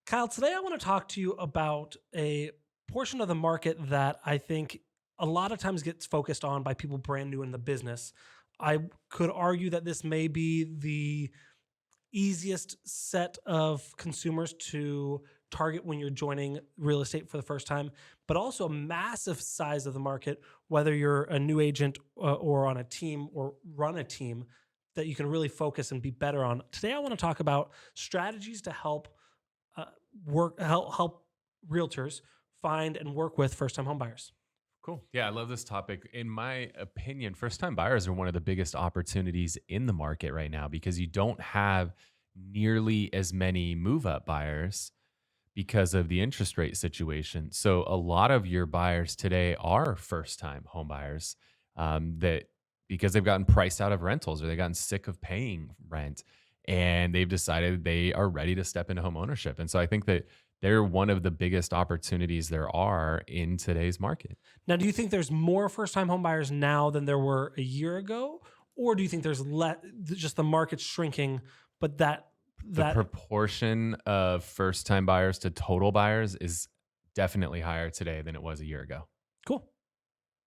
Kyle, today I want to talk to you about a portion of the market that I think a lot of times gets focused on by people brand new in the business. I could argue that this may be the easiest set of consumers to target when you're joining real estate for the first time, but also a massive size of the market, whether you're a new agent or on a team or run a team that you can really focus and be better on. Today, I want to talk about strategies to help uh, help realtors find and work with first time home buyers. Cool. Yeah, I love this topic. In my opinion, first time buyers are one of the biggest opportunities in the market right now because you don't have nearly as many move up buyers because of the interest rate situation. So, a lot of your buyers today are first time home buyers that because they've gotten priced out of rentals or they've gotten sick of paying rent and they've decided they are ready to step into home ownership. And so, I think that they're one of the biggest opportunities there are in today's market. Now, do you think there's more first time home buyers now than there were a year ago, or do you think there's just the market's shrinking, but The that proportion of first time buyers to total buyers is definitely higher today than it was a year ago. cool?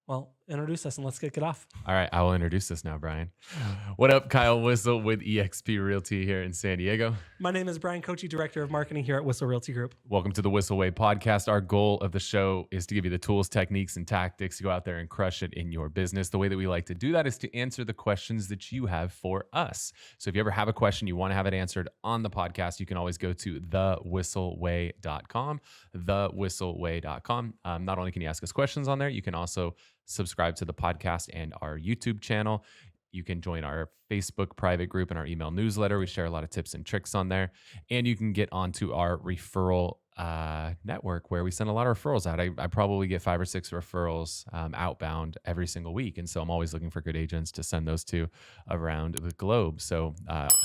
Well, introduce us and let's kick it off. All right, I will introduce this now, Brian. What up, Kyle Whissel with eXp Realty here in San Diego. My name is Brian Kochi, Director of Marketing here at Whissel Realty Group. Welcome to the Whissel Way podcast. Our goal of the show is to give you the tools, techniques, and tactics to go out there and crush it in your business. The way that we like to do that is to answer the questions that you have for us. So if you ever have a question, you want to have it answered on the podcast, you can always go to thewhisselway.com, thewhisselway.com. Not only can you ask us questions on there, you can also subscribe to the podcast and our YouTube channel. You can join our Facebook private group and our email newsletter. We share a lot of tips and tricks on there. And you can get onto our referral network where we send a lot of referrals out. I probably get 5 or 6 referrals outbound every single week. And so I'm always looking for good agents to send those to around the globe. So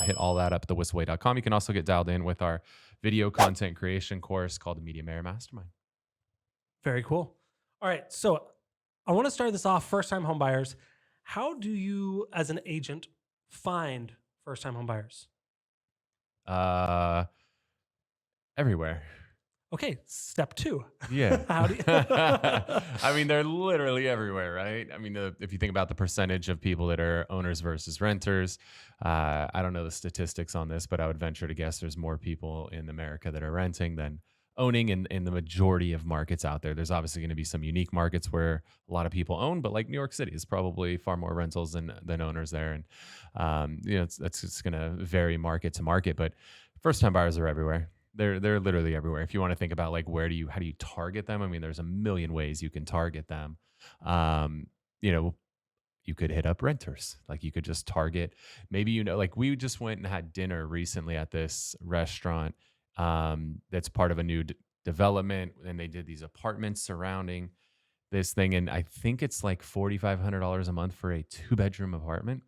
hit all that up at thewhistleway.com. You can also get dialed in with our video content creation course called the Media Mayor Mastermind. Very cool. All right, so I want to start this off first time home buyers. How do you, as an agent, find first time home buyers? Uh, Everywhere. Okay, step 2. Yeah. How do you I mean, they're literally everywhere, right? I mean, if you think about the percentage of people that are owners versus renters, I don't know the statistics on this, but I would venture to guess there's more people in America that are renting than owning in the majority of markets out there. There's obviously going to be some unique markets where a lot of people own, but like New York City is probably far more rentals than owners there. And, that's just going to vary market to market, but first time buyers are everywhere. They're literally everywhere. If you want to think about like how do you target them? I mean, there's a million ways you can target them. Um, you know, you could hit up renters. Like you could just target. Maybe like we just went and had dinner recently at this restaurant that's part of a new development, and they did these apartments surrounding this thing, and I think it's like $4,500 a month for a 2-bedroom apartment.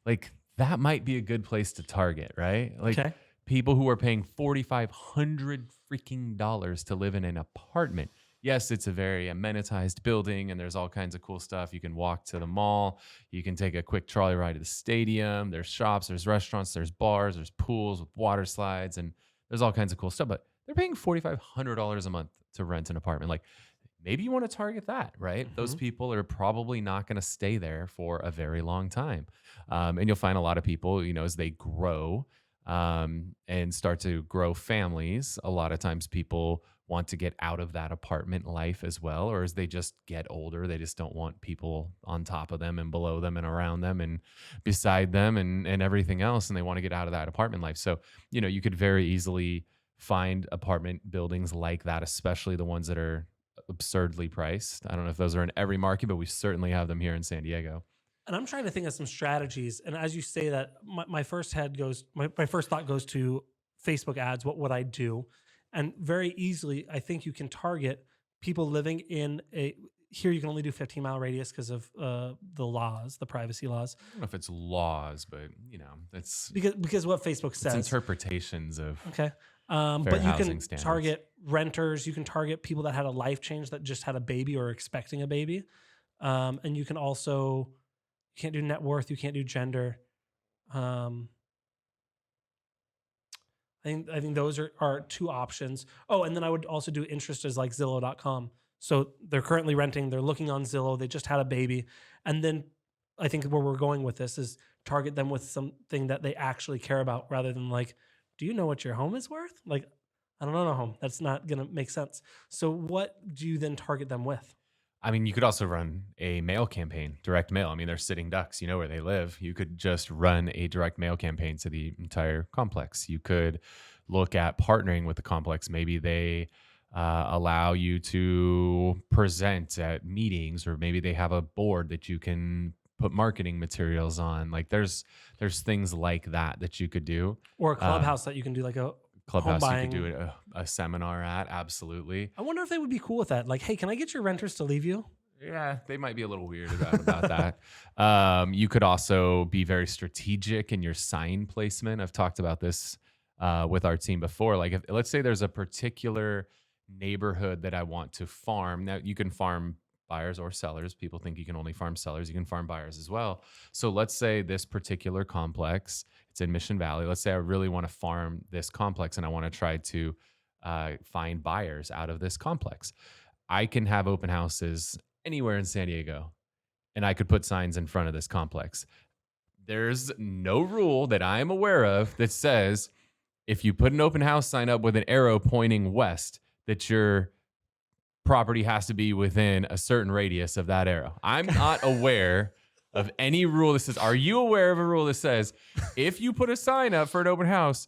Like that might be a good place to target, right? Like Okay. people who are paying $4,500 freaking dollars to live in an apartment. Yes, it's a very amenitized building and there's all kinds of cool stuff. You can walk to the mall. You can take a quick trolley ride to the stadium. There's shops, there's restaurants, there's bars, there's pools with water slides, and there's all kinds of cool stuff. But they're paying $4,500 a month to rent an apartment. Like maybe you want to target that, right? Those Mhm. people are probably not going to stay there for a very long time. And you'll find a lot of people, as they grow and start to grow families, a lot of times people want to get out of that apartment life as well, or as they just get older, they just don't want people on top of them and below them and around them and beside them and everything else. And they want to get out of that apartment life. So, you could very easily find apartment buildings like that, especially the ones that are absurdly priced. I don't know if those are in every market, but we certainly have them here in San Diego. And I'm trying to think of some strategies. And as you say that, my first thought goes to Facebook ads. What would I do? And very easily, I think you can target people living in here you can only do 15-mile radius because of the privacy laws. I don't know if it's laws, but it's Because what Facebook it's says. interpretations of Okay. fair But you housing can standards. target renters. You can target people that had a life change that just had a baby or expecting a baby. And you can also, you can't do net worth. You can't do gender. Um, I think those are two options. Oh, and then I would also do interest as like Zillow.com. So they're currently renting, they're looking on Zillow, they just had a baby. And then I think where we're going with this is target them with something that they actually care about rather than like, do you know what your home is worth? Like, I don't own a home. That's not going to make sense. So what do you then target them with? I mean, you could also run a mail campaign, direct mail. I mean, they're sitting ducks, you know where they live. You could just run a direct mail campaign to the entire complex. You could look at partnering with the complex. Maybe they allow you to present at meetings, or maybe they have a board that you can put marketing materials on. Like there's things like that that you could do. Or a Um, clubhouse that you can do like a home Clubhouse, you could do buying. a seminar at, absolutely. I wonder if they would be cool with that. Like, hey, can I get your renters to leave you? Yeah, they might be a little weird about that. You could also be very strategic in your sign placement. I've talked about this with our team before. Like, if, let's say there's a particular neighborhood that I want to farm. Now, you can farm buyers or sellers. People think you can only farm sellers. You can farm buyers as well. So, let's say this particular complex, it's in Mission Valley. Let's say I really want to farm this complex and I want to try to find buyers out of this complex. I can have open houses anywhere in San Diego, and I could put signs in front of this complex. There's no rule that I'm aware of that says if you put an open house sign up with an arrow pointing west, that your property has to be within a certain radius of that arrow. I'm not aware of any rule that says, are you aware of a rule that says if you put a sign up for an open house,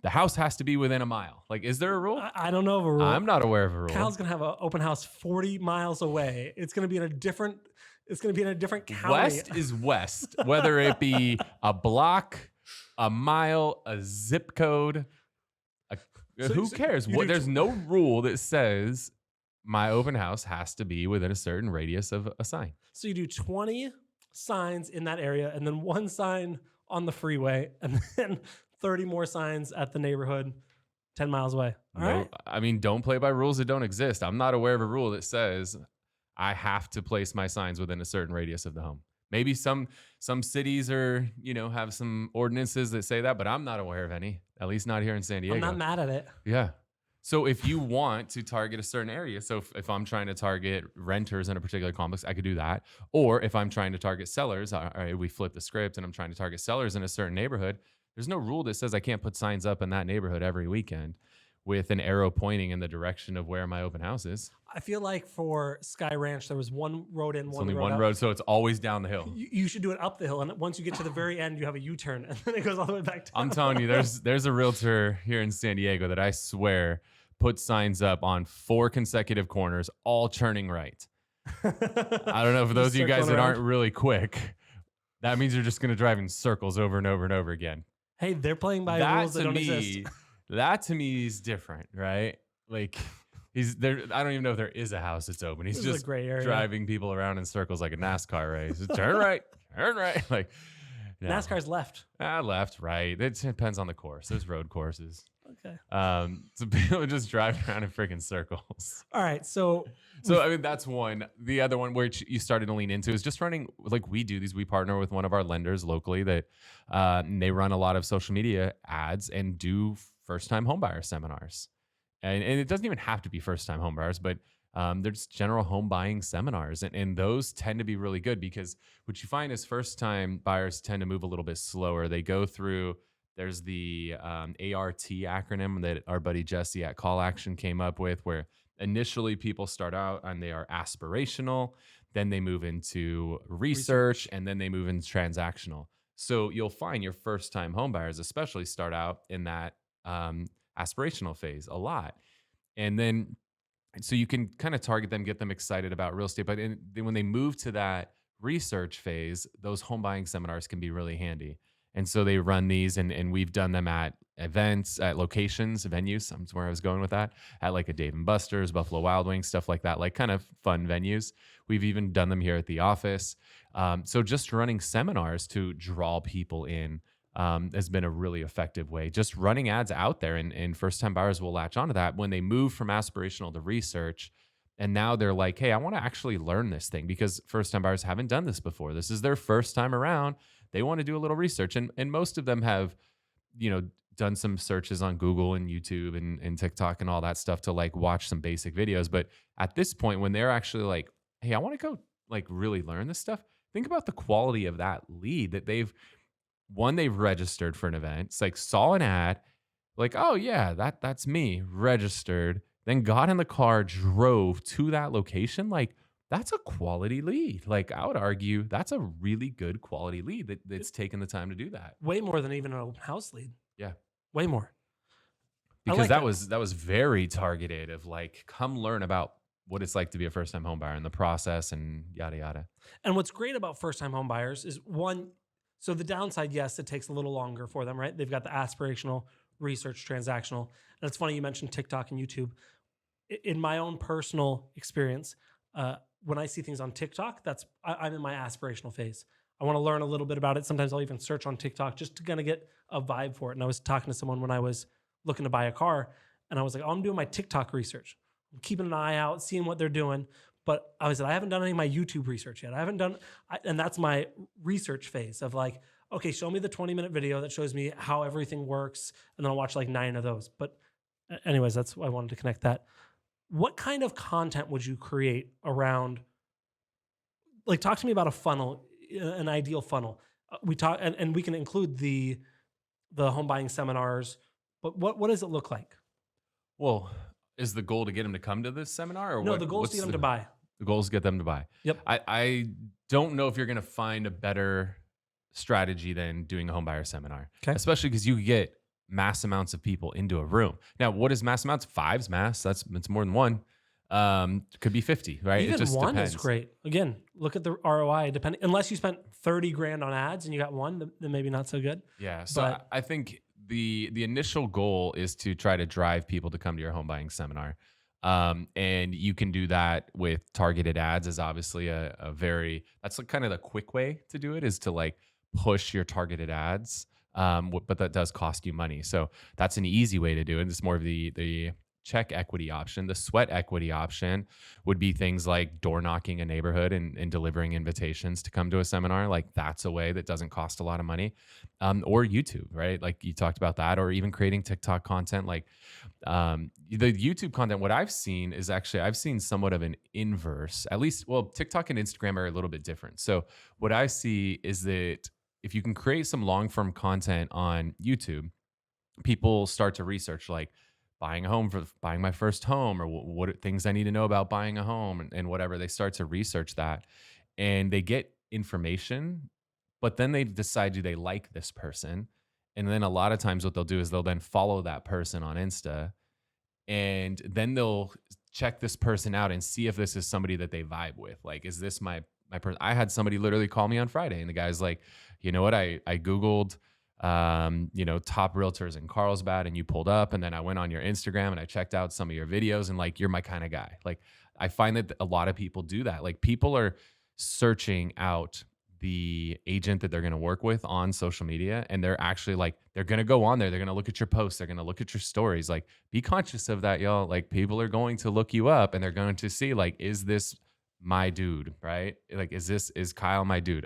the house has to be within a mile? Like, is there a rule? I don't know of a rule. I'm not aware of a rule. Cal's gonna have an open house 40 miles away. It's gonna be in a different. It's gonna be in a different county. West is west, whether it be a block, a mile, a zip code. Who cares? There's no rule that says my open house has to be within a certain radius of a sign. So you do 20 signs in that area, and then one sign on the freeway, and then 30 more signs at the neighborhood 10 miles away. All right. I mean, don't play by rules that don't exist. I'm not aware of a rule that says I have to place my signs within a certain radius of the home. Maybe some cities are, have some ordinances that say that, but I'm not aware of any, at least not here in San Diego. I'm not mad at it. Yeah. So if you want to target a certain area, so if I'm trying to target renters in a particular complex, I could do that. Or if I'm trying to target sellers, all right, we flip the script and I'm trying to target sellers in a certain neighborhood, there's no rule that says I can't put signs up in that neighborhood every weekend with an arrow pointing in the direction of where my open house is. I feel like for Sky Ranch, there was one road in, It's one only road one out. road, so it's always down the hill. You should do it up the hill, and once you get to the very end, you have a U-turn, and then it goes all the way back down. I'm telling you, there's a realtor here in San Diego that I swear put signs up on 4 consecutive corners, all turning right. I don't know, for those of you guys that aren't really quick, that means you're just going to drive in circles over and over and over again. Hey, they're playing by rules that don't exist. That to me is different, right? Like he's there. I don't even know if there is a house that's open. He's just driving people around in circles like a NASCAR race. Turn right, turn right. Like NASCAR's left. Left, right. It depends on the course. There's road courses. Okay. So people just drive around in freaking circles. All right. So I mean, that's one. The other one, which you started to lean into, is just running like we do these. We partner with one of our lenders locally that they run a lot of social media ads and do first-time homebuyer seminars. And it doesn't even have to be first-time homebuyers, but they're just general home buying seminars. And those tend to be really good because what you find is first-time buyers tend to move a little bit slower. They go through, there's the ART acronym that our buddy Jesse at Call Action came up with, where initially people start out and they are aspirational, then they move into research, and then they move into transactional. So you'll find your first-time homebuyers especially start out in that aspirational phase a lot. And then, so you can kind of target them, get them excited about real estate. But then when they move to that research phase, those home buying seminars can be really handy. And so they run these, and we've done them at events, at locations, venues. That's where I was going with that. At like a Dave & Buster's, Buffalo Wild Wings, stuff like that, like kind of fun venues. We've even done them here at the office. So just running seminars to draw people in has been a really effective way. Just running ads out there, and first-time buyers will latch onto that when they move from aspirational to research. And now they're like, hey, I want to actually learn this thing, because first-time buyers haven't done this before. This is their first time around. They want to do a little research. And most of them have, done some searches on Google and YouTube and TikTok and all that stuff to like watch some basic videos. But at this point, when they're actually like, hey, I want to go like really learn this stuff, think about the quality of that lead that they've registered for an event. It's like saw an ad, like, oh yeah, that's me, registered, then got in the car, drove to that location. Like that's a quality lead. Like I would argue that's a really good quality lead that's taken the time to do that. Way more than even an open house lead. Yeah. Way more. I Because like that. that was very targeted of like, come learn about what it's like to be a first time home buyer and the process and yada yada. And what's great about first time home buyers is one, so the downside, yes, it takes a little longer for them, right? They've got the aspirational, research, transactional. And it's funny you mentioned TikTok and YouTube. In my own personal experience, when I see things on TikTok, I'm in my aspirational phase. I want to learn a little bit about it. Sometimes I'll even search on TikTok just to kind of get a vibe for it. And I was talking to someone when I was looking to buy a car, and I was like, oh, I'm doing my TikTok research. I'm keeping an eye out, seeing what they're doing. But I said, I haven't done any of my YouTube research yet. And that's my research phase of like, okay, show me the 20-minute video that shows me how everything works. And then I'll watch like 9 of those. But anyways, that's why I wanted to connect that. What kind of content would you create around, like, talk to me about a funnel, an ideal funnel. We talk, and we can include the home buying seminars, but what does it look like? Well, is the goal to get them to come to this seminar or No, what? the goal is to get them to buy. The goal is to get them to buy. Yep. I don't know if you're going to find a better strategy than doing a home buyer seminar, Okay. especially because you get mass amounts of people into a room. Now, what is mass amounts? Five's mass. It's more than one. Could be 50, right? Even it just one depends. is great. Again, look at the ROI. Depending, unless you spent 30 grand on ads and you got one, then maybe not so good. Yeah. So But I think the initial goal is to try to drive people to come to your home buying seminar. And you can do that with targeted ads is obviously a very, that's like kind of the quick way to do it is to like push your targeted ads. But that does cost you money. So that's an easy way to do it. It's more of the check equity option. The sweat equity option would be things like door knocking a neighborhood and delivering invitations to come to a seminar. Like that's a way that doesn't cost a lot of money. Or YouTube, right? Like you talked about that, or even creating TikTok content. Like the YouTube content, what I've seen is actually, I've seen somewhat of an inverse, at least, well, TikTok and Instagram are a little bit different. So what I see is that if you can create some long form content on YouTube, people start to research like buying a home for buying my first home or what are things I need to know about buying a home and whatever. They start to research that and they get information, but then they decide, do they like this person? And then a lot of times what they'll do is they'll then follow that person on Insta and then they'll check this person out and see if this is somebody that they vibe with. Like, is this my person? I had somebody literally call me on Friday and the guy's like, you know what? I Googled, top realtors in Carlsbad and you pulled up and then I went on your Instagram and I checked out some of your videos and like, you're my kind of guy. Like, I find that a lot of people do that. Like people are searching out the agent that they're going to work with on social media. And they're actually like, they're going to go on there. They're going to look at your posts. They're going to look at your stories. Like be conscious of that, y'all. Like people are going to look you up and they're going to see like, is this my dude, right? Like, is Kyle my dude?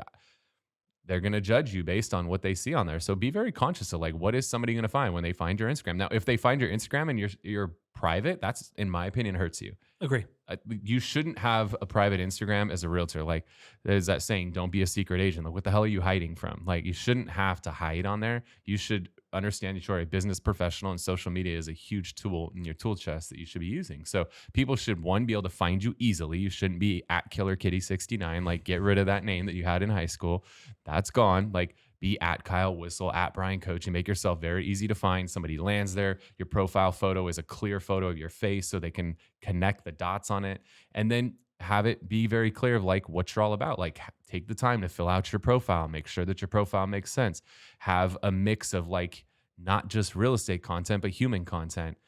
They're going to judge you based on what they see on there. So be very conscious of like, what is somebody going to find when they find your Instagram? Now, if they find your Instagram and you're private, that's, in my opinion, hurts you. agree. You shouldn't have a private Instagram as a realtor. Like there's that saying, don't be a secret agent. Like what the hell are you hiding from? Like you shouldn't have to hide on there. You should understand that you're a business professional and social media is a huge tool in your tool chest that you should be using. So people should, one, be able to find you easily. You shouldn't be at Killer Kitty 69. Like get rid of that name that you had in high school. That's gone. Like be at Kyle Whissel, at Brian Coaching. Make yourself very easy to find. Somebody lands there. Your profile photo is a clear photo of your face so they can connect the dots on it. And then have it be very clear of like what you're all about. Like take the time to fill out your profile, make sure that your profile makes sense. Have a mix of like not just real estate content, but human content.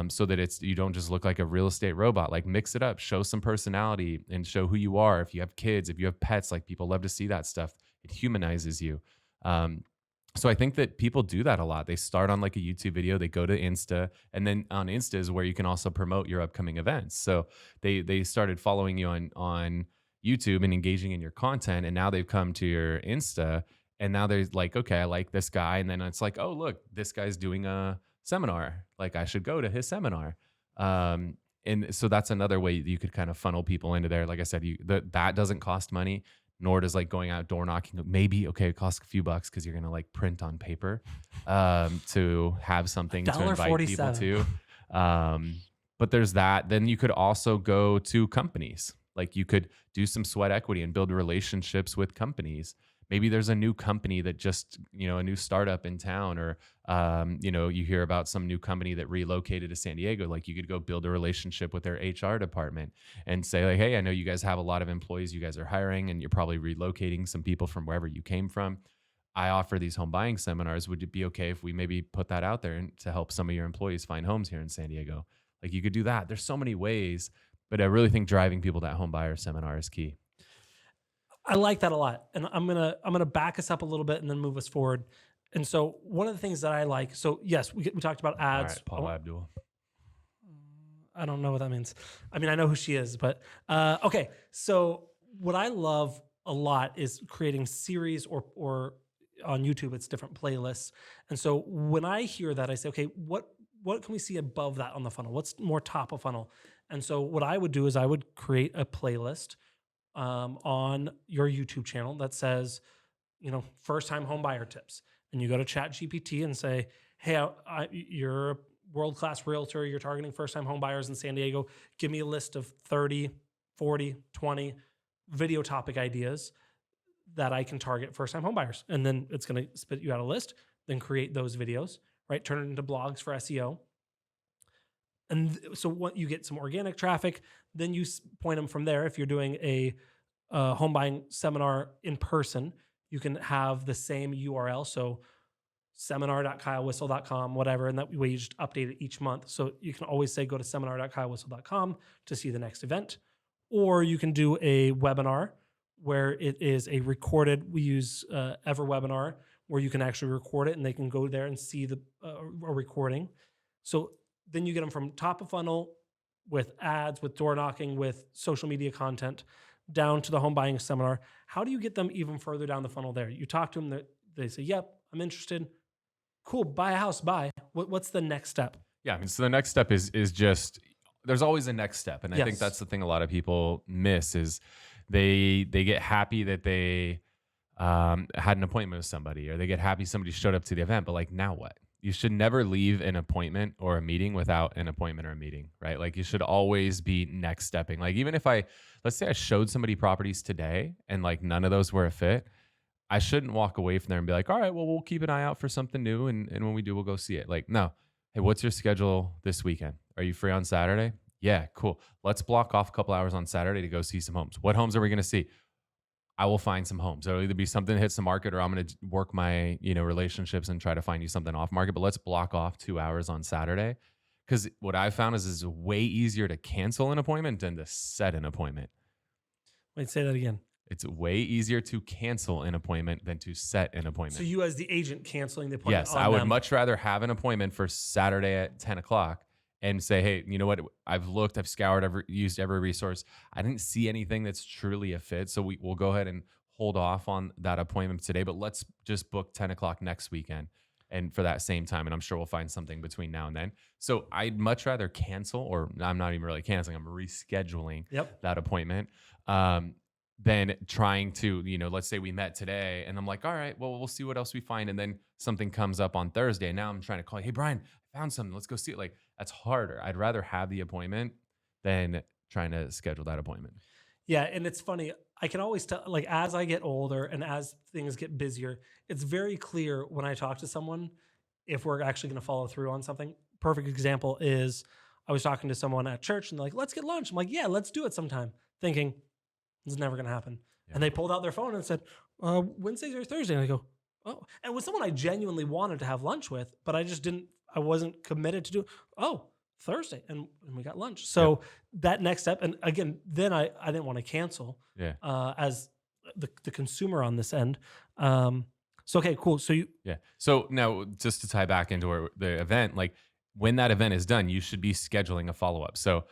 So that you don't just look like a real estate robot. Like mix it up, show some personality and show who you are. If you have kids, if you have pets, like people love to see that stuff. It humanizes you. So I think that people do that a lot. They start on like a YouTube video, they go to Insta, and then on Insta is where you can also promote your upcoming events. So they started following you on YouTube and engaging in your content, and now they've come to your Insta And now there's like, okay, I like this guy. And then it's like, oh, look, this guy's doing a seminar. Like I should go to his seminar. Um, and so that's another way you could kind of funnel people into there. Like I said, that doesn't cost money, nor does like going out door knocking. Maybe, okay, it costs a few bucks because you're going to like print on paper to have something to invite people 47. to. But there's that. Then you could also go to companies. Like you could do some sweat equity and build relationships with companies. Maybe there's a new company that just, a new startup in town, or, you hear about some new company that relocated to San Diego. Like you could go build a relationship with their HR department and say like, hey, I know you guys have a lot of employees you guys are hiring and you're probably relocating some people from wherever you came from. I offer these home buying seminars. Would it be okay if we maybe put that out there to help some of your employees find homes here in San Diego? Like you could do that. There's so many ways, but I really think driving people to that home buyer seminar is key. I like that a lot, and I'm gonna back us up a little bit and then move us forward. And so one of the things that I like, so yes, we talked about All ads. right, Paul Abdul. I don't know what that means. I mean, I know who she is, but okay. So what I love a lot is creating series or on YouTube, it's different playlists. And so when I hear that, I say, okay, what can we see above that on the funnel? What's more top of funnel? And so what I would do is I would create a playlist on your YouTube channel that says, first time home buyer tips. And you go to Chat GPT and say, hey, you're a world-class realtor. You're targeting first time home buyers in San Diego. Give me a list of 30, 40, 20 video topic ideas that I can target first time home buyers. And then it's going to spit you out a list, then create those videos, right? Turn it into blogs for SEO. And so what you get some organic traffic, then you point them from there. If you're doing a home buying seminar in person, you can have the same URL. So seminar.kylewhissel.com, whatever. And that way you just update it each month. So you can always say, go to seminar.kylewhissel.com to see the next event. Or you can do a webinar where it is a recorded, we use EverWebinar, where you can actually record it and they can go there and see a recording. So then you get them from top of funnel with ads, with door knocking, with social media content, down to the home buying seminar. How do you get them even further down the funnel there? You talk to them, they say, yep, I'm interested. Cool, buy a house, buy. What's the next step? Yeah, I mean, so the next step is just, there's always a next step. And I think that's the thing a lot of people miss is they get happy that they had an appointment with somebody, or they get happy somebody showed up to the event, but like, now what? You should never leave an appointment or a meeting without an appointment or a meeting, right? Like you should always be next stepping. Like even if let's say I showed somebody properties today and like none of those were a fit, I shouldn't walk away from there and be like, all right, well, we'll keep an eye out for something new. And when we do, we'll go see it. Like, no, hey, what's your schedule this weekend? Are you free on Saturday? Yeah, cool. Let's block off a couple hours on Saturday to go see some homes. What homes are we going to see? I will find some homes. It'll either be something that hits the market, or I'm going to work my, relationships and try to find you something off market. But let's block off 2 hours on Saturday. Because what I've found is it's way easier to cancel an appointment than to set an appointment. Wait, say that again. It's way easier to cancel an appointment than to set an appointment. So you as the agent canceling the appointment. Yes, I would much rather have an appointment for Saturday at 10 o'clock and say, hey, you know what? I've looked, I've scoured, I've used every resource. I didn't see anything that's truly a fit. So we'll go ahead and hold off on that appointment today, but let's just book 10 o'clock next weekend and for that same time. And I'm sure we'll find something between now and then. So I'd much rather cancel, or I'm not even really canceling, I'm rescheduling that appointment. Than trying to, let's say we met today and I'm like, all right, well, we'll see what else we find. And then something comes up on Thursday. And now I'm trying to call you, hey, Brian, I found something. Let's go see it. Like, that's harder. I'd rather have the appointment than trying to schedule that appointment. Yeah. And it's funny. I can always tell, like, as I get older and as things get busier, it's very clear when I talk to someone if we're actually going to follow through on something. Perfect example is I was talking to someone at church and they're like, let's get lunch. I'm like, yeah, let's do it sometime. Thinking, it's never going to happen. Yeah. And they pulled out their phone and said, Wednesdays or Thursday. And I go, oh. And with someone I genuinely wanted to have lunch with, but I wasn't committed to do, Thursday. And we got lunch. So that next step, and again, then I didn't want to cancel as the consumer on this end. So, okay, cool. So So now just to tie back into the event, like when that event is done, you should be scheduling a follow-up. So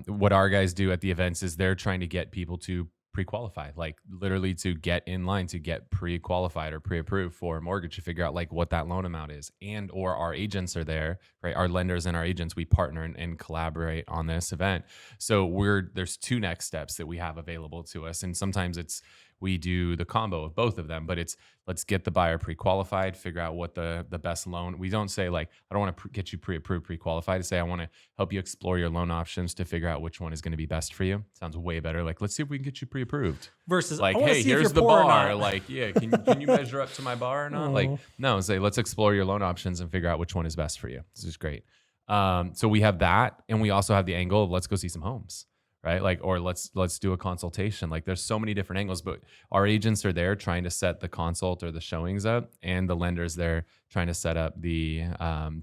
what our guys do at the events is they're trying to get people to pre-qualified, like literally to get in line, to get pre-qualified or pre-approved for a mortgage, to figure out like what that loan amount is. And or our agents are there, right? Our lenders and our agents, we partner and collaborate on this event. So there's two next steps that we have available to us. And sometimes we do the combo of both of them, but it's let's get the buyer pre-qualified, figure out what the best loan. We don't say like, I don't want to get you pre-approved, pre-qualified. To say I want to help you explore your loan options to figure out which one is going to be best for you. Sounds way better. Like, let's see if we can get you pre-approved. Versus, Like, I want to hey, see if here's you're the poor or bar. not. Like, yeah, can you measure up to my bar or not? Like, Oh. no, say let's explore your loan options and figure out which one is best for you. This is great. So we have that, and we also have the angle of let's go see some homes, right? Like, or let's do a consultation. Like, there's so many different angles, but our agents are there trying to set the consult or the showings up, and the lenders there trying to set up the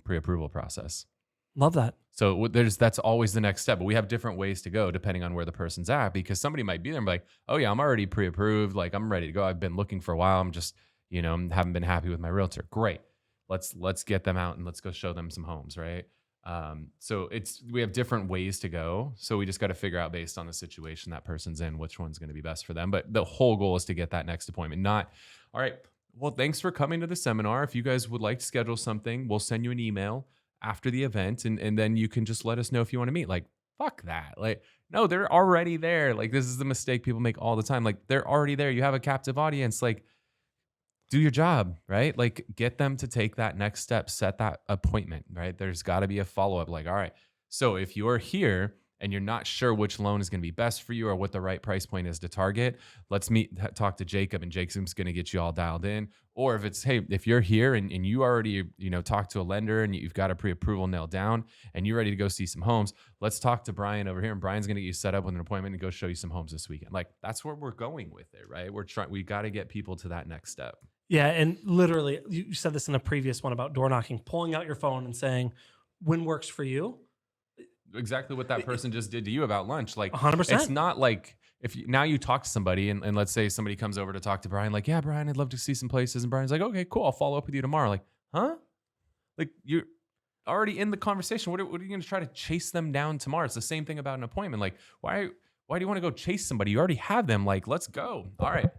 pre-approval process. Love that. So that's always the next step, but we have different ways to go depending on where the person's at, because somebody might be there and be like, oh yeah, I'm already pre-approved. Like, I'm ready to go. I've been looking for a while. I'm just, haven't been happy with my realtor. Great. Let's get them out and let's go show them some homes. Right. So we have different ways to go. So we just got to figure out based on the situation that person's in, which one's going to be best for them. But the whole goal is to get that next appointment, not, all right, well, thanks for coming to the seminar. If you guys would like to schedule something, we'll send you an email after the event, and then you can just let us know if you want to meet. Like, fuck that. Like, no, they're already there. Like, this is the mistake people make all the time. Like, they're already there. You have a captive audience. Like, do your job, right? Like, get them to take that next step, set that appointment, right? There's got to be a follow-up. Like, all right, so if you're here and you're not sure which loan is going to be best for you or what the right price point is to target, let's talk to Jacob, and Jacob's going to get you all dialed in. Or if it's, hey, if you're here and you already, talked to a lender and you've got a pre-approval nailed down and you're ready to go see some homes, let's talk to Brian over here, and Brian's going to get you set up with an appointment and go show you some homes this weekend. Like, that's where we're going with it, right? We got to get people to that next step. Yeah. And literally, you said this in a previous one about door knocking, pulling out your phone and saying, when works for you? Exactly what that person just did to you about lunch. Like, 100%. it's not like now you talk to somebody and let's say somebody comes over to talk to Brian, like, yeah, Brian, I'd love to see some places. And Brian's like, okay, cool. I'll follow up with you tomorrow. Like, huh? Like, you're already in the conversation. What are you going to try to chase them down tomorrow? It's the same thing about an appointment. Like, why do you want to go chase somebody? You already have them. Like, let's go. All right.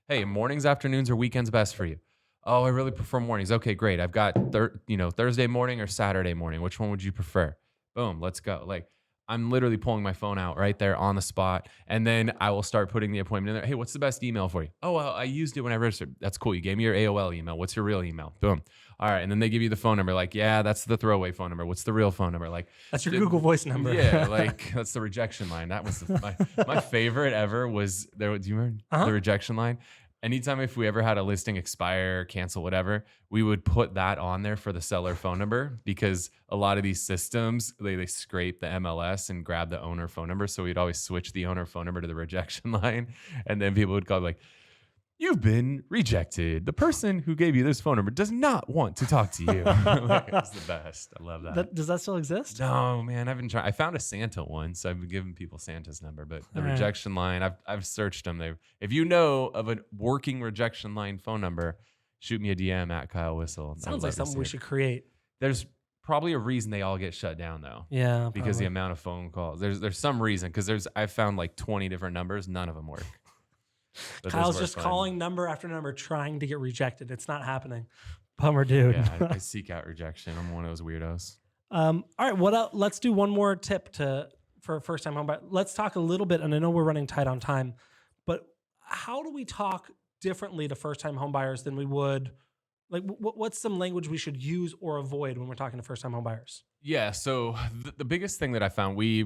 Hey, mornings, afternoons, or weekends best for you? Oh, I really prefer mornings. Okay, great. I've got Thursday morning or Saturday morning. Which one would you prefer? Boom, let's go. Like, I'm literally pulling my phone out right there on the spot. And then I will start putting the appointment in there. Hey, what's the best email for you? Oh, well, I used it when I registered. That's cool. You gave me your AOL email. What's your real email? Boom. All right. And then they give you the phone number. Like, yeah, that's the throwaway phone number. What's the real phone number? Like, That's your Google Voice number. Yeah, like that's the rejection line. That was my favorite ever was there. Do you remember the rejection line? Anytime if we ever had a listing expire, cancel, whatever, we would put that on there for the seller phone number, because a lot of these systems, they scrape the MLS and grab the owner phone number. So we'd always switch the owner phone number to the rejection line. And then people would call like, you've been rejected. The person who gave you this phone number does not want to talk to you. Like, it's the best. I love that. Does that still exist? No, man, I've been trying. I found a Santa one, so I've been giving people Santa's number, but the rejection line, I've searched them. If you know of a working rejection line phone number, shoot me a DM at Kyle Whissel. Sounds like something we should create. There's probably a reason they all get shut down though. Yeah, because the amount of phone calls. There's some reason, because I've found like 20 different numbers, none of them work. But Kyle's just calling number after number trying to get rejected. It's not happening. Bummer, dude. Yeah, I seek out rejection. I'm one of those weirdos. All right, what else? Let's do one more tip for a first-time home buyer. Let's talk a little bit, and I know we're running tight on time, but how do we talk differently to first-time home buyers than we would? Like, what's some language we should use or avoid when we're talking to first-time home buyers? Yeah, so the biggest thing that I found, we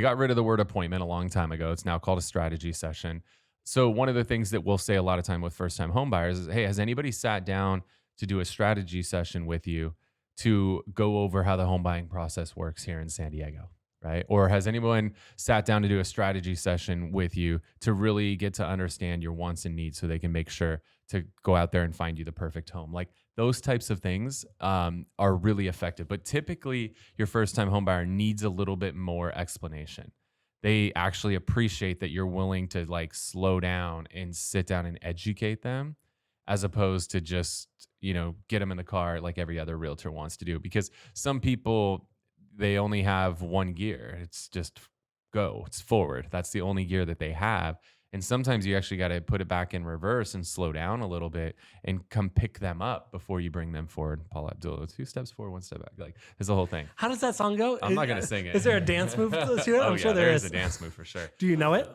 got rid of the word appointment a long time ago. It's now called a strategy session. So one of the things that we'll say a lot of time with first-time home buyers is, hey, has anybody sat down to do a strategy session with you to go over how the home buying process works here in San Diego, right? Or has anyone sat down to do a strategy session with you to really get to understand your wants and needs so they can make sure to go out there and find you the perfect home? Like, those types of things are really effective. But typically, your first-time home buyer needs a little bit more explanation. They actually appreciate that you're willing to like slow down and sit down and educate them, as opposed to just, get them in the car like every other realtor wants to do. Because some people, they only have one gear. It's just go, it's forward. That's the only gear that they have. And sometimes you actually got to put it back in reverse and slow down a little bit and come pick them up before you bring them forward. Paul Abdul, 2 steps forward, 1 step back. Like, there's the whole thing. How does that song go? I'm not going to sing it. Is there a dance move to it? Oh, I'm sure yeah, there there's is. a dance move for sure. Do you know it?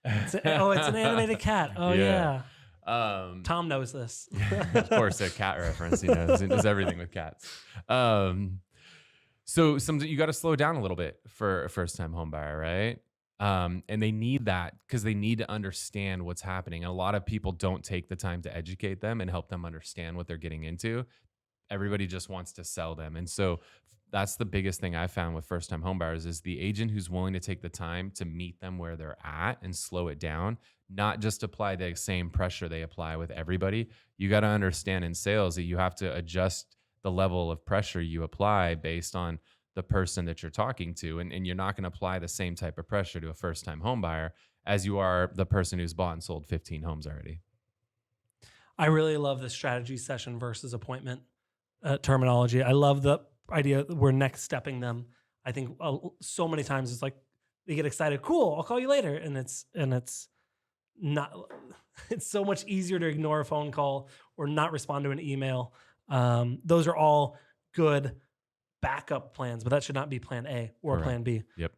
It's an animated cat. Oh, yeah. Tom knows this. Of course, a cat reference. He knows everything with cats. So you got to slow down a little bit for a first-time home buyer, right? And they need that because they need to understand what's happening. And a lot of people don't take the time to educate them and help them understand what they're getting into. Everybody just wants to sell them. And so that's the biggest thing I found with first-time home buyers is the agent who's willing to take the time to meet them where they're at and slow it down, not just apply the same pressure they apply with everybody. You got to understand in sales that you have to adjust the level of pressure you apply based on the person that you're talking to. And you're not going to apply the same type of pressure to a first-time home buyer as you are the person who's bought and sold 15 homes already. I really love the strategy session versus appointment terminology. I love the idea that we're next stepping them. I think so many times it's like they get excited. Cool, I'll call you later. And it's not, it's so much easier to ignore a phone call or not respond to an email. Those are all good backup plans, but that should not be plan A or Correct. plan B. Yep.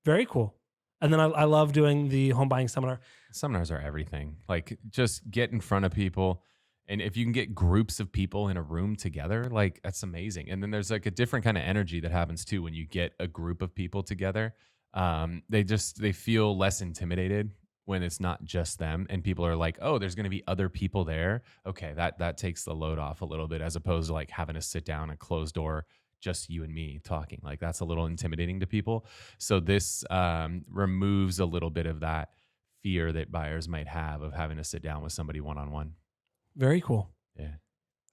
Very cool. And then I love doing the home buying seminar. Seminars are everything. Like, just get in front of people. And if you can get groups of people in a room together, like, that's amazing. And then there's like a different kind of energy that happens too when you get a group of people together. They feel less intimidated when it's not just them, and people are like, oh, there's going to be other people there. Okay, that takes the load off a little bit, as opposed to like having to sit down and closed door, just you and me talking. Like, that's a little intimidating to people. So this removes a little bit of that fear that buyers might have of having to sit down with somebody one-on-one. Very cool. Yeah.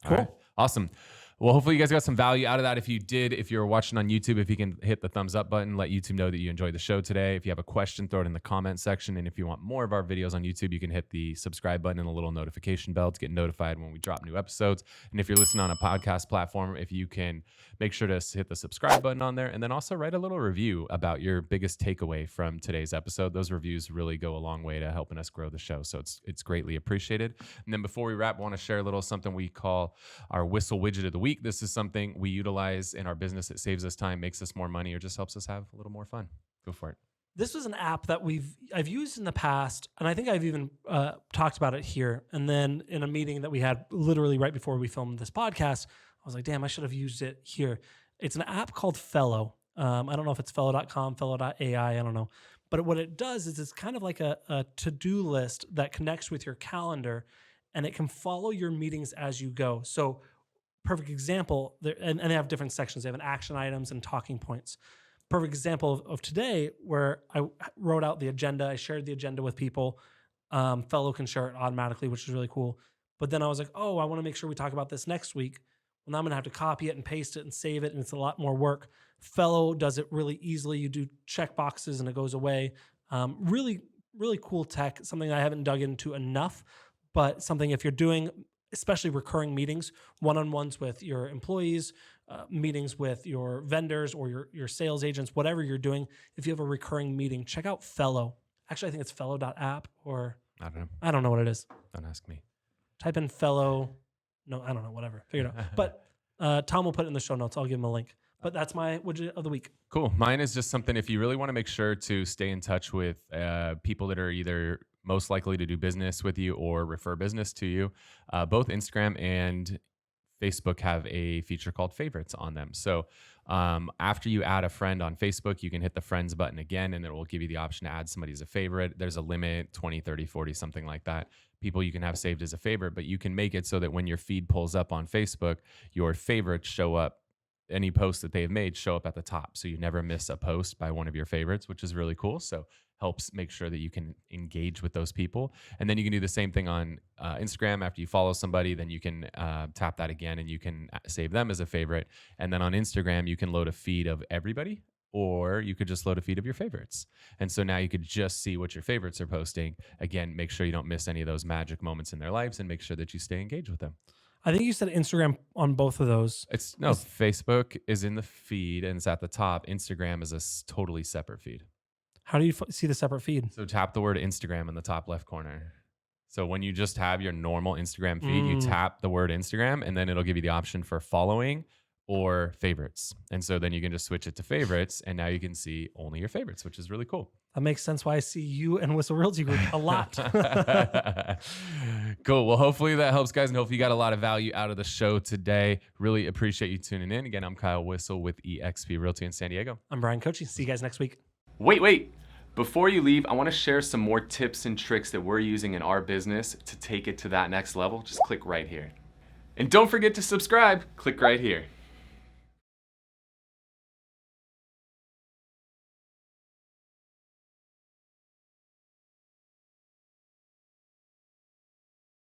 Cool. All right. Awesome. Well, hopefully you guys got some value out of that. If you did, if you're watching on YouTube, if you can hit the thumbs up button, let YouTube know that you enjoyed the show today. If you have a question, throw it in the comment section. And if you want more of our videos on YouTube, you can hit the subscribe button and the little notification bell to get notified when we drop new episodes. And if you're listening on a podcast platform, if you can make sure to hit the subscribe button on there, and then also write a little review about your biggest takeaway from today's episode. Those reviews really go a long way to helping us grow the show. So it's greatly appreciated. And then before we wrap, I want to share a little something we call our Whissel Widget of the Week. This is something we utilize in our business. It saves us time, makes us more money, or just helps us have a little more fun. Go for it. This was an app that I've used in the past, and I think I've even talked about it here. And then in a meeting that we had literally right before we filmed this podcast, I was like, damn, I should have used it here. It's an app called Fellow. I don't know if it's fellow.com, fellow.ai, I don't know. But what it does is it's kind of like a to-do list that connects with your calendar, and it can follow your meetings as you go. So perfect example, and they have different sections. They have an action items and talking points. Perfect example of today where I wrote out the agenda. I shared the agenda with people. Fellow can share it automatically, which is really cool. But then I was like, oh, I want to make sure we talk about this next week. Well, now I'm going to have to copy it and paste it and save it, and it's a lot more work. Fellow does it really easily. You do check boxes and it goes away. Really, really cool tech, something I haven't dug into enough, but something if you're doing especially recurring meetings, one-on-ones with your employees, meetings with your vendors or your sales agents, whatever you're doing. If you have a recurring meeting, check out Fellow. Actually, I think it's fellow.app or I don't know what it is. Don't ask me. Type in Fellow. No, I don't know, whatever. Figure it out. But Tom will put it in the show notes. I'll give him a link. But that's my widget of the week. Cool. Mine is just something if you really want to make sure to stay in touch with people that are either most likely to do business with you or refer business to you. Both Instagram and Facebook have a feature called favorites on them. So after you add a friend on Facebook, you can hit the friends button again, and it will give you the option to add somebody as a favorite. There's a limit, 20, 30, 40, something like that. People you can have saved as a favorite, but you can make it so that when your feed pulls up on Facebook, your favorites show up. Any posts that they've made show up at the top. So you never miss a post by one of your favorites, which is really cool. So helps make sure that you can engage with those people. And then you can do the same thing on Instagram. After you follow somebody, then you can tap that again and you can save them as a favorite. And then on Instagram, you can load a feed of everybody, or you could just load a feed of your favorites. And so now you could just see what your favorites are posting. Again, make sure you don't miss any of those magic moments in their lives and make sure that you stay engaged with them. I think you said Instagram on both of those. Facebook is in the feed and it's at the top. Instagram is a totally separate feed. How do you see the separate feed? So tap the word Instagram in the top left corner. So when you just have your normal Instagram feed, you Mm, tap the word Instagram, and then it'll give you the option for following or favorites. And so then you can just switch it to favorites, and now you can see only your favorites, which is really cool. that makes sense why I see you and Whissel Realty Group a lot. Cool. Well, hopefully that helps, guys, and hopefully you got a lot of value out of the show today. Really appreciate you tuning in. Again, I'm Kyle Whissel with eXp Realty in San Diego. I'm Brian Coaching. See you guys next week. Wait. Before you leave, I want to share some more tips and tricks that we're using in our business to take it to that next level. Just click right here. And don't forget to subscribe. Click right here.